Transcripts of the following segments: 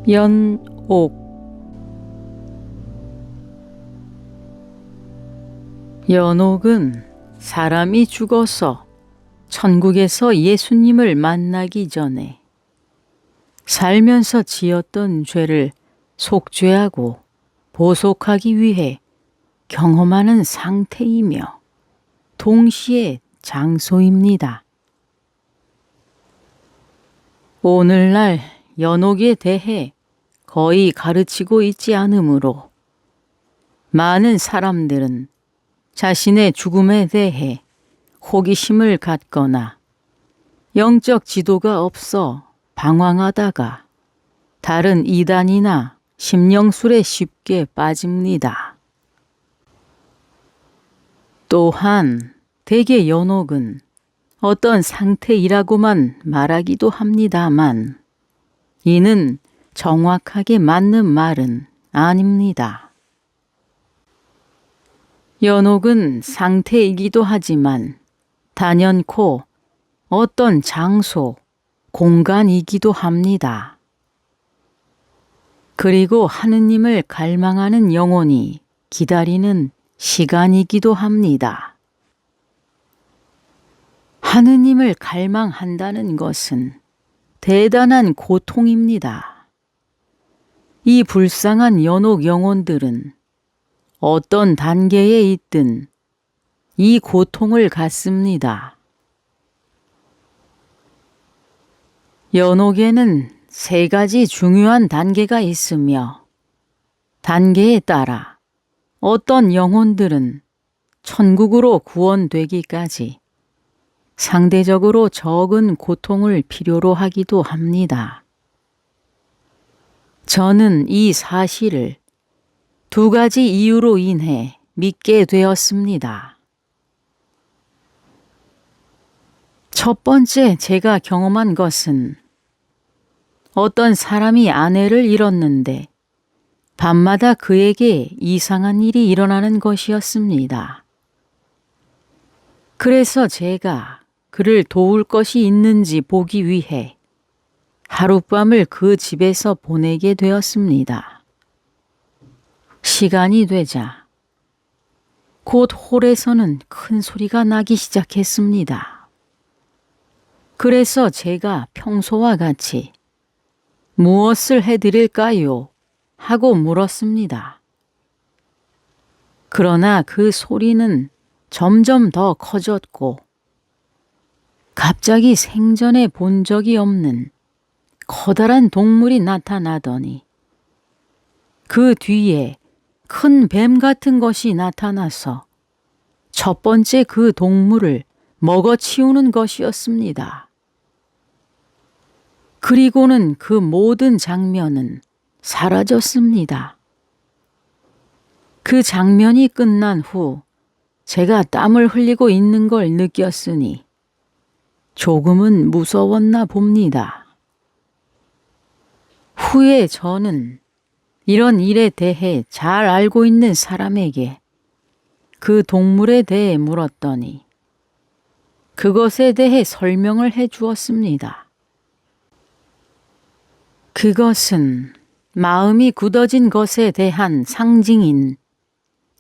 연옥. 연옥은 사람이 죽어서 천국에서 예수님을 만나기 전에 살면서 지었던 죄를 속죄하고 보속하기 위해 경험하는 상태이며 동시에 장소입니다. 오늘날 연옥에 대해 거의 가르치고 있지 않으므로 많은 사람들은 자신의 죽음에 대해 호기심을 갖거나 영적 지도가 없어 방황하다가 다른 이단이나 심령술에 쉽게 빠집니다. 또한 대개 연옥은 어떤 상태이라고만 말하기도 합니다만 이는 정확하게 맞는 말은 아닙니다. 연옥은 상태이기도 하지만 단연코 어떤 장소, 공간이기도 합니다. 그리고 하느님을 갈망하는 영혼이 기다리는 시간이기도 합니다. 하느님을 갈망한다는 것은 대단한 고통입니다. 이 불쌍한 연옥 영혼들은 어떤 단계에 있든 이 고통을 갖습니다. 연옥에는 3가지 중요한 단계가 있으며 단계에 따라 어떤 영혼들은 천국으로 구원되기까지 상대적으로 적은 고통을 필요로 하기도 합니다. 저는 이 사실을 2가지 이유로 인해 믿게 되었습니다. 첫 번째 제가 경험한 것은 어떤 사람이 아내를 잃었는데 밤마다 그에게 이상한 일이 일어나는 것이었습니다. 그래서 제가 그를 도울 것이 있는지 보기 위해 하룻밤을 그 집에서 보내게 되었습니다. 시간이 되자 곧 홀에서는 큰 소리가 나기 시작했습니다. 그래서 제가 평소와 같이 무엇을 해드릴까요? 하고 물었습니다. 그러나 그 소리는 점점 더 커졌고 갑자기 생전에 본 적이 없는 커다란 동물이 나타나더니 그 뒤에 큰 뱀 같은 것이 나타나서 첫 번째 그 동물을 먹어치우는 것이었습니다. 그리고는 그 모든 장면은 사라졌습니다. 그 장면이 끝난 후 제가 땀을 흘리고 있는 걸 느꼈으니 조금은 무서웠나 봅니다. 후에 저는 이런 일에 대해 잘 알고 있는 사람에게 그 동물에 대해 물었더니 그것에 대해 설명을 해 주었습니다. 그것은 마음이 굳어진 것에 대한 상징인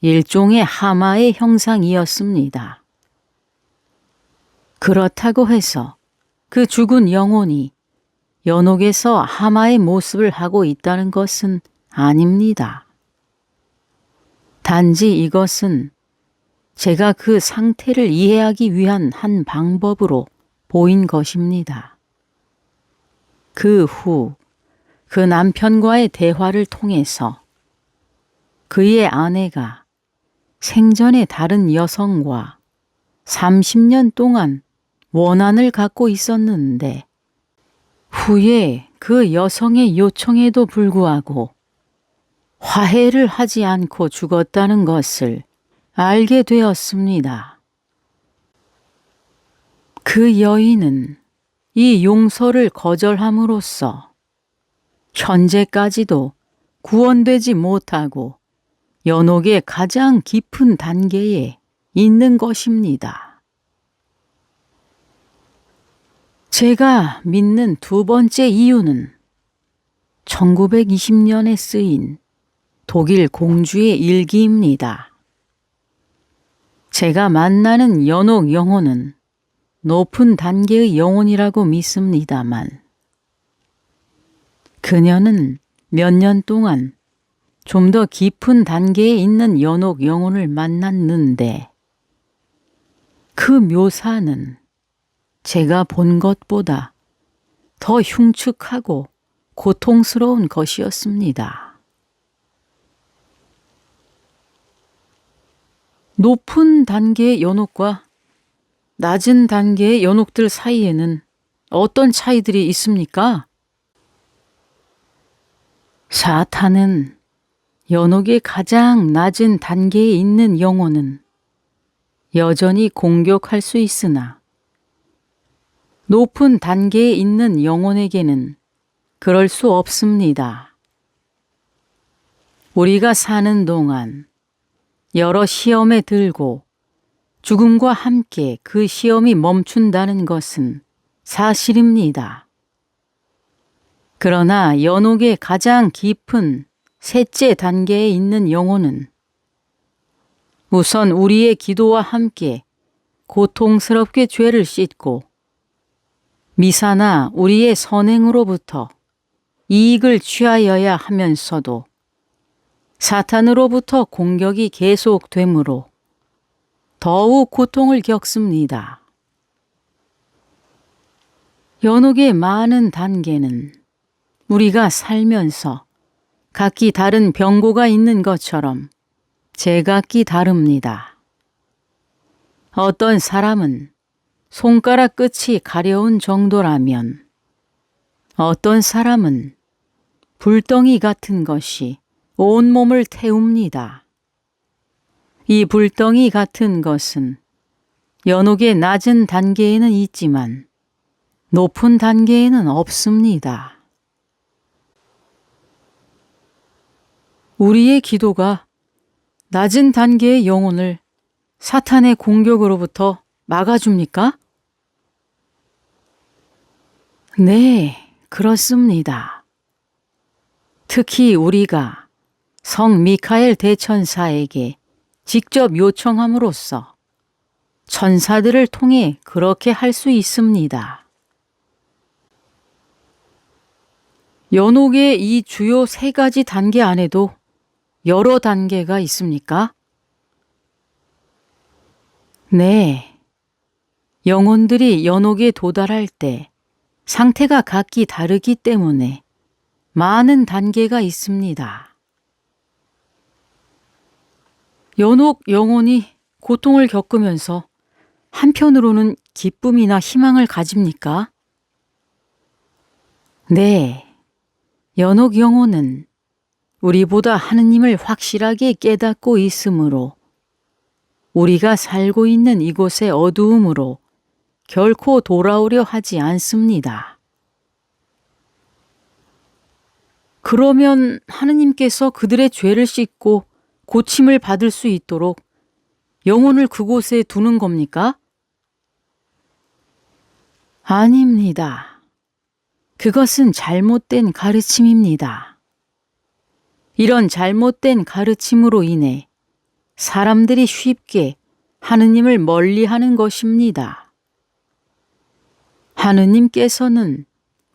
일종의 하마의 형상이었습니다. 그렇다고 해서 그 죽은 영혼이 연옥에서 하마의 모습을 하고 있다는 것은 아닙니다. 단지 이것은 제가 그 상태를 이해하기 위한 한 방법으로 보인 것입니다. 그 후 그 남편과의 대화를 통해서 그의 아내가 생전에 다른 여성과 30년 동안 원한을 갖고 있었는데 후에 그 여성의 요청에도 불구하고 화해를 하지 않고 죽었다는 것을 알게 되었습니다. 그 여인은 이 용서를 거절함으로써 현재까지도 구원되지 못하고 연옥의 가장 깊은 단계에 있는 것입니다. 제가 믿는 2번째 이유는 1920년에 쓰인 독일 공주의 일기입니다. 제가 만나는 연옥 영혼은 높은 단계의 영혼이라고 믿습니다만 그녀는 몇 년 동안 좀 더 깊은 단계에 있는 연옥 영혼을 만났는데 그 묘사는 제가 본 것보다 더 흉측하고 고통스러운 것이었습니다. 높은 단계의 연옥과 낮은 단계의 연옥들 사이에는 어떤 차이들이 있습니까? 사탄은 연옥의 가장 낮은 단계에 있는 영혼은 여전히 공격할 수 있으나 높은 단계에 있는 영혼에게는 그럴 수 없습니다. 우리가 사는 동안 여러 시험에 들고 죽음과 함께 그 시험이 멈춘다는 것은 사실입니다. 그러나 연옥의 가장 깊은 셋째 단계에 있는 영혼은 우선 우리의 기도와 함께 고통스럽게 죄를 씻고 미사나 우리의 선행으로부터 이익을 취하여야 하면서도 사탄으로부터 공격이 계속되므로 더욱 고통을 겪습니다. 연옥의 많은 단계는 우리가 살면서 각기 다른 병고가 있는 것처럼 제각기 다릅니다. 어떤 사람은 손가락 끝이 가려운 정도라면 어떤 사람은 불덩이 같은 것이 온몸을 태웁니다. 이 불덩이 같은 것은 연옥의 낮은 단계에는 있지만 높은 단계에는 없습니다. 우리의 기도가 낮은 단계의 영혼을 사탄의 공격으로부터 막아줍니까? 네, 그렇습니다. 특히 우리가 성 미카엘 대천사에게 직접 요청함으로써 천사들을 통해 그렇게 할 수 있습니다. 연옥의 이 주요 세 가지 단계 안에도 여러 단계가 있습니까? 네. 영혼들이 연옥에 도달할 때 상태가 각기 다르기 때문에 많은 단계가 있습니다. 연옥 영혼이 고통을 겪으면서 한편으로는 기쁨이나 희망을 가집니까? 네. 연옥 영혼은 우리보다 하느님을 확실하게 깨닫고 있으므로 우리가 살고 있는 이곳의 어두움으로 결코 돌아오려 하지 않습니다. 그러면 하느님께서 그들의 죄를 씻고 고침을 받을 수 있도록 영혼을 그곳에 두는 겁니까? 아닙니다. 그것은 잘못된 가르침입니다. 이런 잘못된 가르침으로 인해 사람들이 쉽게 하느님을 멀리하는 것입니다. 하느님께서는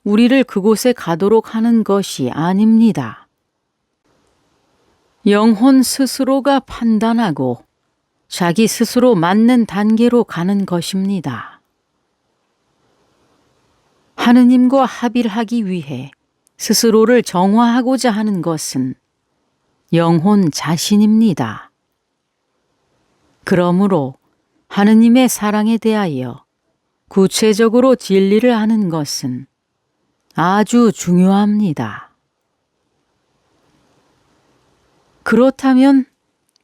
우리를 그곳에 가도록 하는 것이 아닙니다. 영혼 스스로가 판단하고 자기 스스로 맞는 단계로 가는 것입니다. 하느님과 합의를 하기 위해 스스로를 정화하고자 하는 것은 영혼 자신입니다. 그러므로 하느님의 사랑에 대하여 구체적으로 진리를 아는 것은 아주 중요합니다. 그렇다면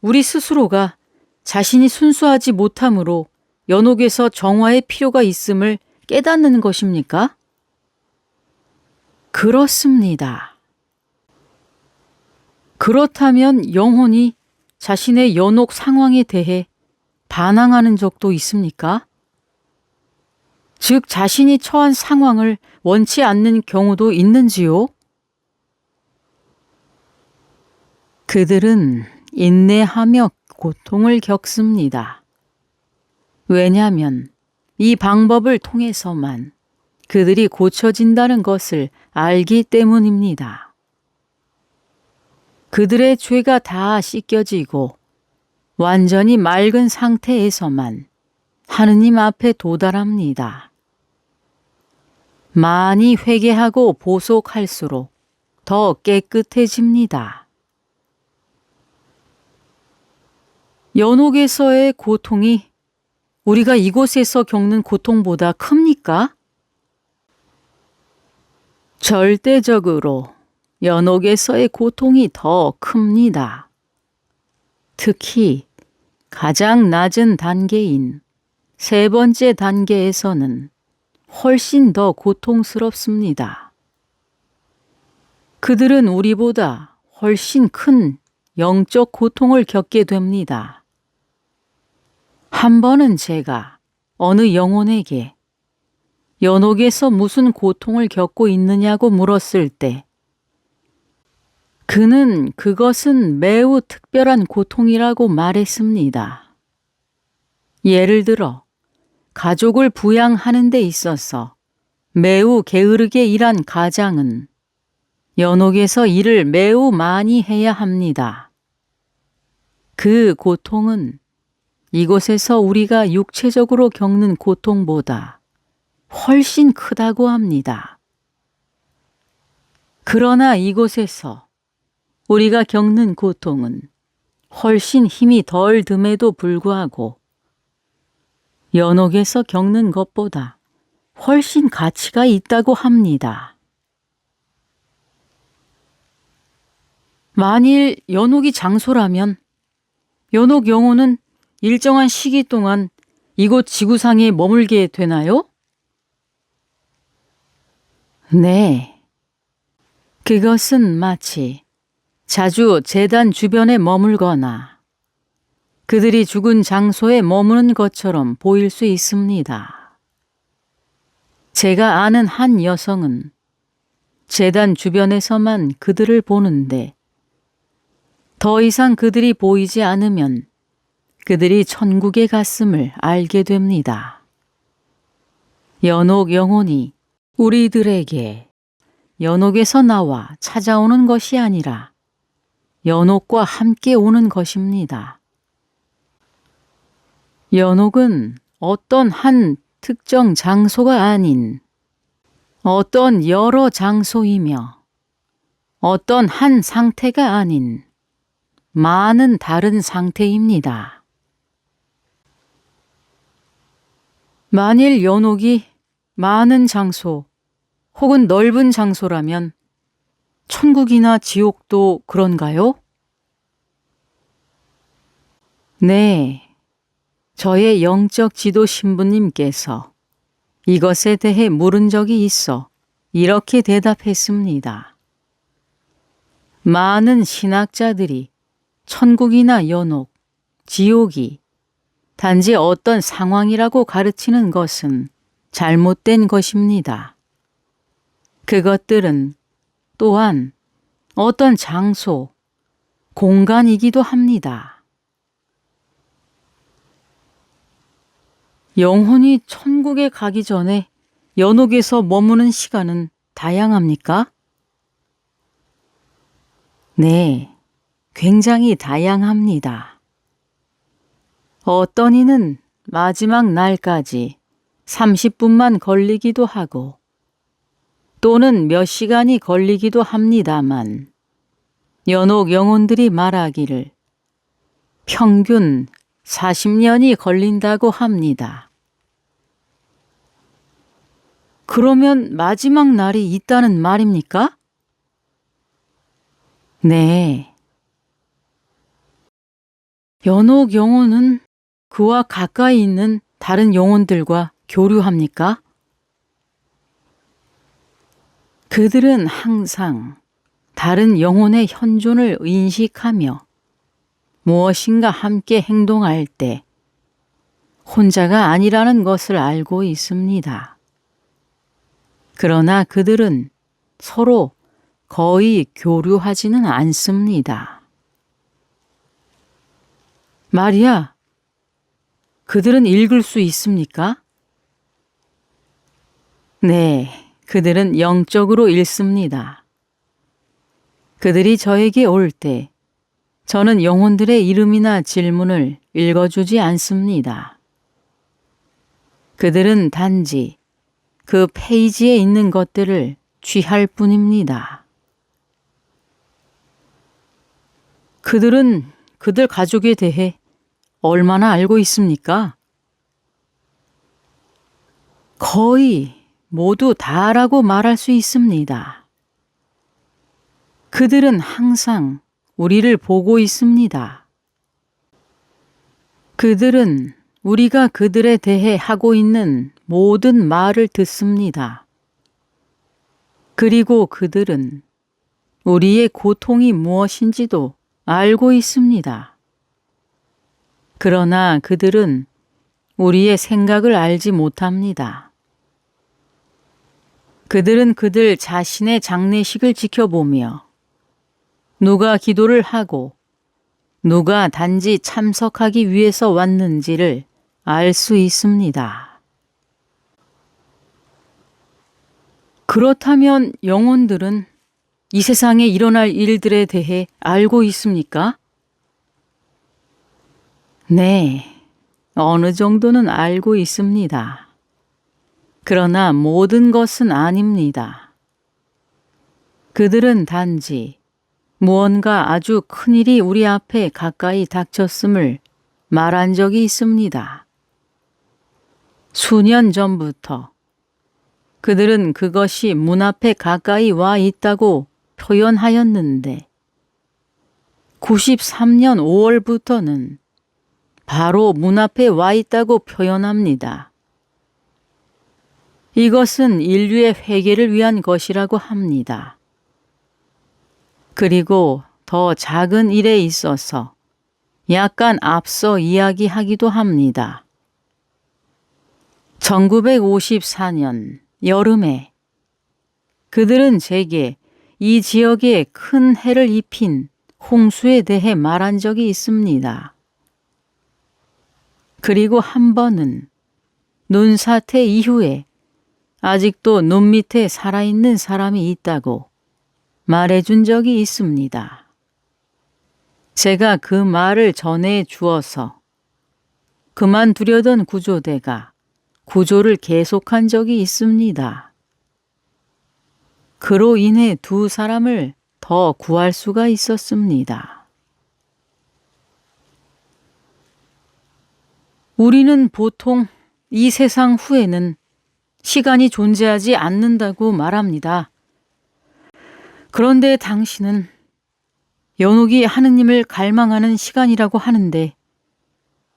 우리 스스로가 자신이 순수하지 못함으로 연옥에서 정화의 필요가 있음을 깨닫는 것입니까? 그렇습니다. 그렇다면 영혼이 자신의 연옥 상황에 대해 반항하는 적도 있습니까? 즉 자신이 처한 상황을 원치 않는 경우도 있는지요? 그들은 인내하며 고통을 겪습니다. 왜냐하면 이 방법을 통해서만 그들이 고쳐진다는 것을 알기 때문입니다. 그들의 죄가 다 씻겨지고 완전히 맑은 상태에서만 하느님 앞에 도달합니다. 많이 회개하고 보속할수록 더 깨끗해집니다. 연옥에서의 고통이 우리가 이곳에서 겪는 고통보다 큽니까? 절대적으로 연옥에서의 고통이 더 큽니다. 특히 가장 낮은 단계인 3번째 단계에서는 훨씬 더 고통스럽습니다. 그들은 우리보다 훨씬 큰 영적 고통을 겪게 됩니다. 한 번은 제가 어느 영혼에게 연옥에서 무슨 고통을 겪고 있느냐고 물었을 때 그는 그것은 매우 특별한 고통이라고 말했습니다. 예를 들어 가족을 부양하는 데 있어서 매우 게으르게 일한 가장은 연옥에서 일을 매우 많이 해야 합니다. 그 고통은 이곳에서 우리가 육체적으로 겪는 고통보다 훨씬 크다고 합니다. 그러나 이곳에서 우리가 겪는 고통은 훨씬 힘이 덜 듦에도 불구하고 연옥에서 겪는 것보다 훨씬 가치가 있다고 합니다. 만일 연옥이 장소라면 연옥 영혼은 일정한 시기 동안 이곳 지구상에 머물게 되나요? 네. 그것은 마치 자주 제단 주변에 머물거나 그들이 죽은 장소에 머무는 것처럼 보일 수 있습니다. 제가 아는 한 여성은 제단 주변에서만 그들을 보는데 더 이상 그들이 보이지 않으면 그들이 천국에 갔음을 알게 됩니다. 연옥 영혼이 우리들에게 연옥에서 나와 찾아오는 것이 아니라 연옥과 함께 오는 것입니다. 연옥은 어떤 한 특정 장소가 아닌 어떤 여러 장소이며 어떤 한 상태가 아닌 많은 다른 상태입니다. 만일 연옥이 많은 장소 혹은 넓은 장소라면 천국이나 지옥도 그런가요? 네. 저의 영적 지도 신부님께서 이것에 대해 물은 적이 있어 이렇게 대답했습니다. 많은 신학자들이 천국이나 연옥, 지옥이 단지 어떤 상황이라고 가르치는 것은 잘못된 것입니다. 그것들은 또한 어떤 장소, 공간이기도 합니다. 영혼이 천국에 가기 전에 연옥에서 머무는 시간은 다양합니까? 네, 굉장히 다양합니다. 어떤 이는 마지막 날까지 30분만 걸리기도 하고 또는 몇 시간이 걸리기도 합니다만 연옥 영혼들이 말하기를 평균 40년이 걸린다고 합니다. 그러면 마지막 날이 있다는 말입니까? 네. 연옥 영혼은 그와 가까이 있는 다른 영혼들과 교류합니까? 그들은 항상 다른 영혼의 현존을 인식하며 무엇인가 함께 행동할 때 혼자가 아니라는 것을 알고 있습니다. 그러나 그들은 서로 거의 교류하지는 않습니다. 마리아, 그들은 읽을 수 있습니까? 네, 그들은 영적으로 읽습니다. 그들이 저에게 올 때 저는 영혼들의 이름이나 질문을 읽어주지 않습니다. 그들은 단지 그 페이지에 있는 것들을 취할 뿐입니다. 그들은 그들 가족에 대해 얼마나 알고 있습니까? 거의 모두 다라고 말할 수 있습니다. 그들은 항상 우리를 보고 있습니다. 그들은 우리가 그들에 대해 하고 있는 모든 말을 듣습니다. 그리고 그들은 우리의 고통이 무엇인지도 알고 있습니다. 그러나 그들은 우리의 생각을 알지 못합니다. 그들은 그들 자신의 장례식을 지켜보며 누가 기도를 하고 누가 단지 참석하기 위해서 왔는지를 알 수 있습니다. 그렇다면 영혼들은 이 세상에 일어날 일들에 대해 알고 있습니까? 네, 어느 정도는 알고 있습니다. 그러나 모든 것은 아닙니다. 그들은 단지 무언가 아주 큰일이 우리 앞에 가까이 닥쳤음을 말한 적이 있습니다. 수년 전부터 그들은 그것이 문 앞에 가까이 와 있다고 표현하였는데 93년 5월부터는 바로 문 앞에 와 있다고 표현합니다. 이것은 인류의 회개를 위한 것이라고 합니다. 그리고 더 작은 일에 있어서 약간 앞서 이야기하기도 합니다. 1954년 여름에 그들은 제게 이 지역에 큰 해를 입힌 홍수에 대해 말한 적이 있습니다. 그리고 한 번은 눈사태 이후에 아직도 눈 밑에 살아있는 사람이 있다고 말해준 적이 있습니다. 제가 그 말을 전해 주어서 그만두려던 구조대가 구조를 계속한 적이 있습니다. 그로 인해 두 사람을 더 구할 수가 있었습니다. 우리는 보통 이 세상 후에는 시간이 존재하지 않는다고 말합니다. 그런데 당신은 연옥이 하느님을 갈망하는 시간이라고 하는데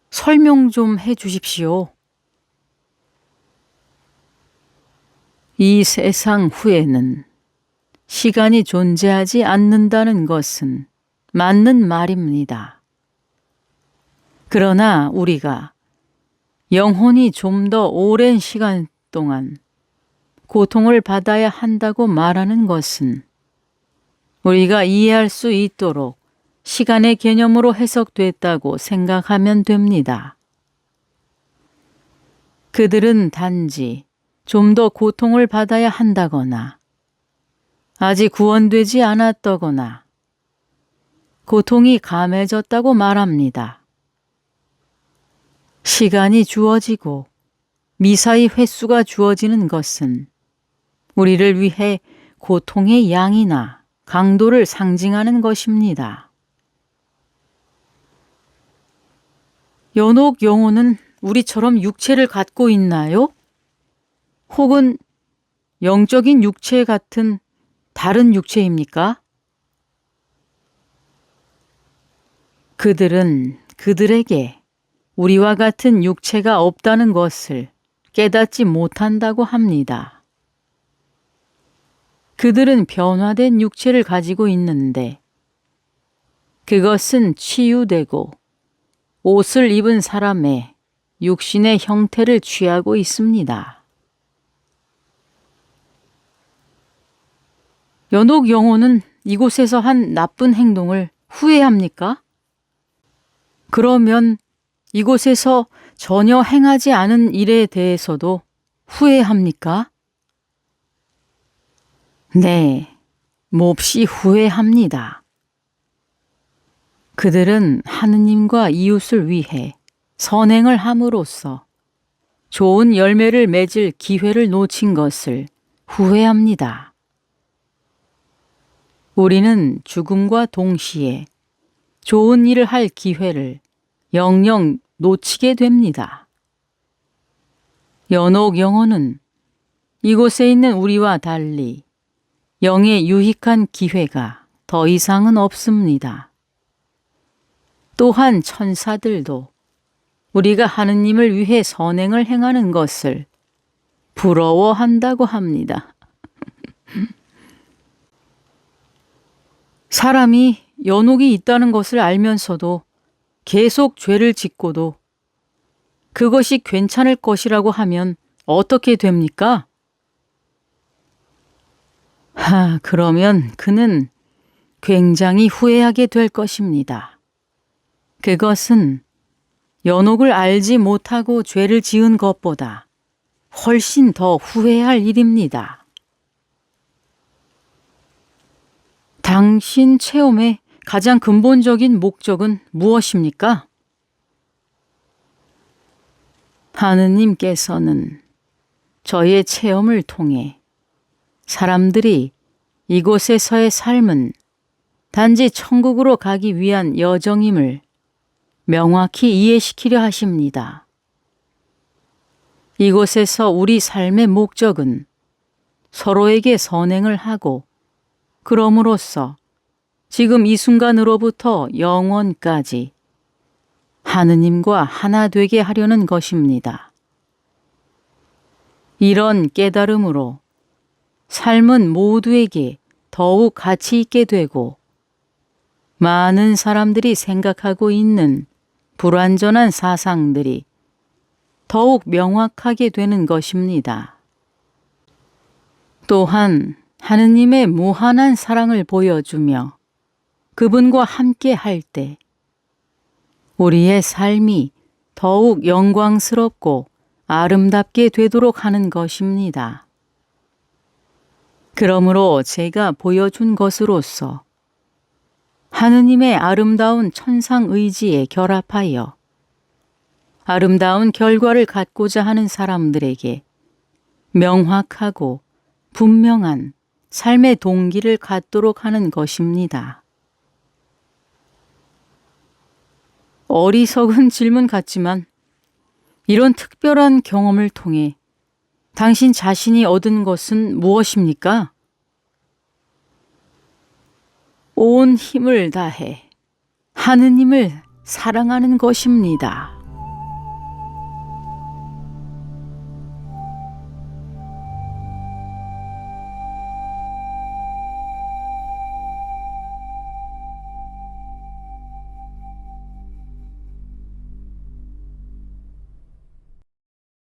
설명 좀 해 주십시오. 이 세상 후에는 시간이 존재하지 않는다는 것은 맞는 말입니다. 그러나 우리가 영혼이 좀 더 오랜 시간 동안 고통을 받아야 한다고 말하는 것은 우리가 이해할 수 있도록 시간의 개념으로 해석됐다고 생각하면 됩니다. 그들은 단지 좀 더 고통을 받아야 한다거나 아직 구원되지 않았다거나 고통이 감해졌다고 말합니다. 시간이 주어지고 미사의 횟수가 주어지는 것은 우리를 위해 고통의 양이나 강도를 상징하는 것입니다. 연옥 영혼은 우리처럼 육체를 갖고 있나요? 혹은 영적인 육체 같은 다른 육체입니까? 그들은 그들에게 우리와 같은 육체가 없다는 것을 깨닫지 못한다고 합니다. 그들은 변화된 육체를 가지고 있는데 그것은 치유되고 옷을 입은 사람의 육신의 형태를 취하고 있습니다. 연옥 영혼은 이곳에서 한 나쁜 행동을 후회합니까? 그러면 이곳에서 전혀 행하지 않은 일에 대해서도 후회합니까? 네, 몹시 후회합니다. 그들은 하느님과 이웃을 위해 선행을 함으로써 좋은 열매를 맺을 기회를 놓친 것을 후회합니다. 우리는 죽음과 동시에 좋은 일을 할 기회를 영영 놓치게 됩니다. 연옥 영혼은 이곳에 있는 우리와 달리 영의 유익한 기회가 더 이상은 없습니다. 또한 천사들도 우리가 하느님을 위해 선행을 행하는 것을 부러워한다고 합니다. 사람이 연옥이 있다는 것을 알면서도 계속 죄를 짓고도 그것이 괜찮을 것이라고 하면 어떻게 됩니까? 그러면 그는 굉장히 후회하게 될 것입니다. 그것은 연옥을 알지 못하고 죄를 지은 것보다 훨씬 더 후회할 일입니다. 당신 체험의 가장 근본적인 목적은 무엇입니까? 하느님께서는 저의 체험을 통해 사람들이 이곳에서의 삶은 단지 천국으로 가기 위한 여정임을 명확히 이해시키려 하십니다. 이곳에서 우리 삶의 목적은 서로에게 선행을 하고 그럼으로써 지금 이 순간으로부터 영원까지 하느님과 하나 되게 하려는 것입니다. 이런 깨달음으로 삶은 모두에게 더욱 가치 있게 되고 많은 사람들이 생각하고 있는 불완전한 사상들이 더욱 명확하게 되는 것입니다. 또한 하느님의 무한한 사랑을 보여주며 그분과 함께 할 때 우리의 삶이 더욱 영광스럽고 아름답게 되도록 하는 것입니다. 그러므로 제가 보여준 것으로서 하느님의 아름다운 천상 의지에 결합하여 아름다운 결과를 갖고자 하는 사람들에게 명확하고 분명한 삶의 동기를 갖도록 하는 것입니다. 어리석은 질문 같지만 이런 특별한 경험을 통해 당신 자신이 얻은 것은 무엇입니까? 온 힘을 다해 하느님을 사랑하는 것입니다.